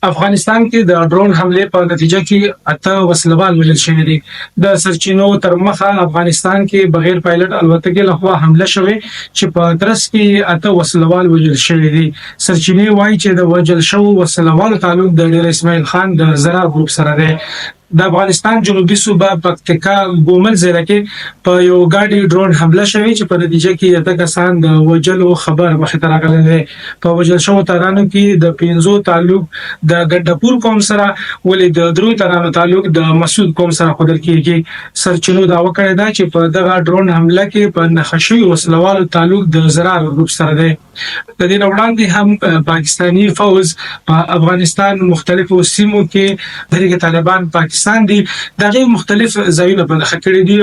افغانستان کې د ډرون حملې په نتیجه کې 8 وسلوال وژل شوي دي. د سرچینو تر مخه افغانستان کې بغیر پایلټ الوتکې لخوا حمله شوې چې په ترڅ کې 8 وسلوال وژل شوي دي. سرچینې وایي چې د وژل شوو وسلوالو تعلق د ډیر اسماعیل خان د زرار ګروپ سره دی. د افغانستان جنوبي صوبه پکتیکا ګومل ضلع کې په یو ګاډي ډرون حمله شوې چې په نتیجه کې اته کسان د وژلو خبر مخې ته راغلی دی. په وژل شوو ترانو کې د 15 تعلق د ګډپور قوم سره ولې د درو ترانو تعلق د مسعود قوم سره ښودل کېږي. سرچینو دعوه کړې ده چې په دغه ډرون حمله کې په نښه شوي وسلوالو تعلق د زرار ګروپ سره دی. د دې نه وړاندې هم پاکستاني فوز په افغانستان مختلفو سیمو کې د طالبان پاکستان دي دغه مختلف ځایونه په نښه کړي دي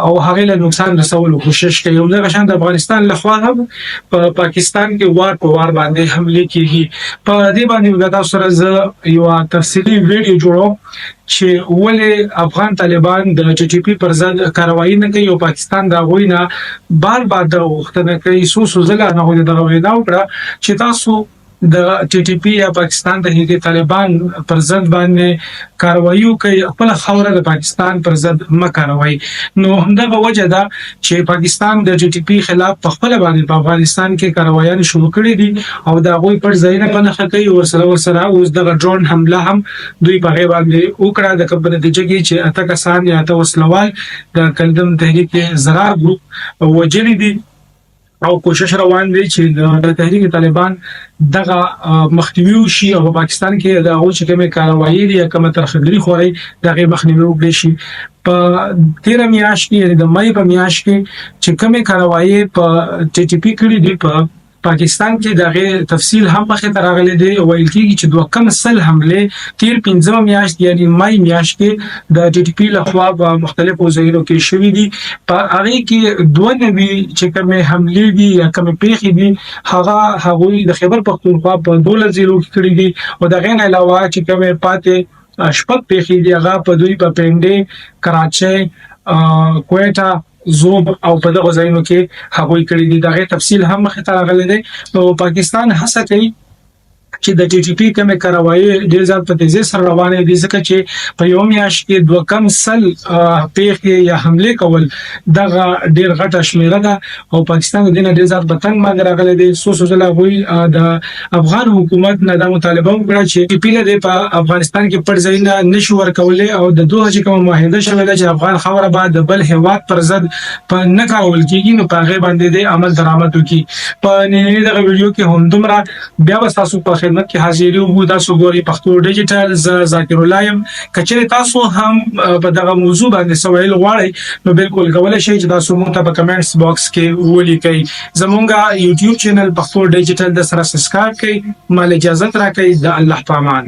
او هغه له نقصان رسولو کوشش کوي. یو ځل شان د افغانستان لخوا هم په پاکستان کې وار په وار باندې حمله کیږي. په دې باندې تاسو سره زه یو تفصیلی ویډیو جوړوم چې ولې افغان طالبان د ټي ټي پی پر ضد کاروایی نه کوي او پاکستان دا غوښنه بار بار د وختنه کوي. سو ځله نه غوډه دا وینا وکړه چې تاسو د ټي ټي پی یا پاکستان د هغې طالبان پر ضد باندې کاروایی کوي، خپل خوره د پاکستان پر ضد مه کاروي. نو همدغه وجه ده چې پاکستان د ټي ټي پی خلاف په خپل باندې په افغانستان کې کاروایان شروع کړي دي او دا غوي پر ځای نه پنځه کوي ورسره اوس د ډرون حمله هم دوی په غي باندې وکړه. د کبر نتیجه کې چې اته کسان یا اته وسلوال د کلدم تحریک زرار ګروپ وجلی دي او کوشش روان دی چې د تحریک طالبان دغه مخنیوي وشي او په پاکستان کې د هغو چې کومه کاروایی دي یا کومه ترخګري خوري دغه مخنیوي وکړي شي. په 13 میاشت کې د مې په میاشت کې چې کومه کاروایی په ټي ټي پی کړي دي په پاکستان کې دغه تفصیل هم مخې ته راغلي دی. ویل کېږي چې دوه کم سل حمله 15 میاشت یعنی مې میاشت کې د ټي ټي پی لخوا په مختلفو ځایونو کې شوې دي. په هغه کې دوه نوي چې کومه حمله دي یا کومه پیښې دي هغه د خیبر پختونخوا په 12 ضلعو کې کړې دي او دغه نه علاوه چې کومه پاتې شپږ پیښې دي هغه په دوی په پنډي، کراچۍ، کویټا، زوب او په دغه ځایونو کې هغوی کړي دي. دغه تفصیل هم مخې ته راغلی دی. نو پاکستان هڅه کوي چې د ټي ټي پی کومه کاروایی ډیر ځات په تیزی سره روانه دي ځکه چې په یو میاشت کې دوه کم سل پیښې یا حمله کول دغه ډیر غټه شمیره ده او پاکستان د دې ډیر ځات بتنګ باندې راغلی دی. سو ځله غوي د افغان حکومت نه د مطالبه وکړه چې ټي پی له په افغانستان کې پر ځای نه نشو ورکولې او د دوه چې کومه معاهده شوې ده چې افغان خوره بعد د بل هیواد پر ضد په نه کارول کېږي نو په هغه باندې د عمل درآمد وکړي. په نننۍ دغه ویډیو کې هم دومره بیا به تاسو په خدمت کې حاضر یو. تاسو ګوري پښتو ډیجیټل ذاکر الله يم. کچره تاسو هم په دغه موضوع باندې سوال غواړئ نو بالکل کولای شئ چې تاسو مونږ ته په کمنټس باکس کې ولیکئ. زمونږه یوټیوب چینل پښتو ډیجیټل د سره سبسکرایب کړئ. مال اجازه راکړئ. د الله پامان.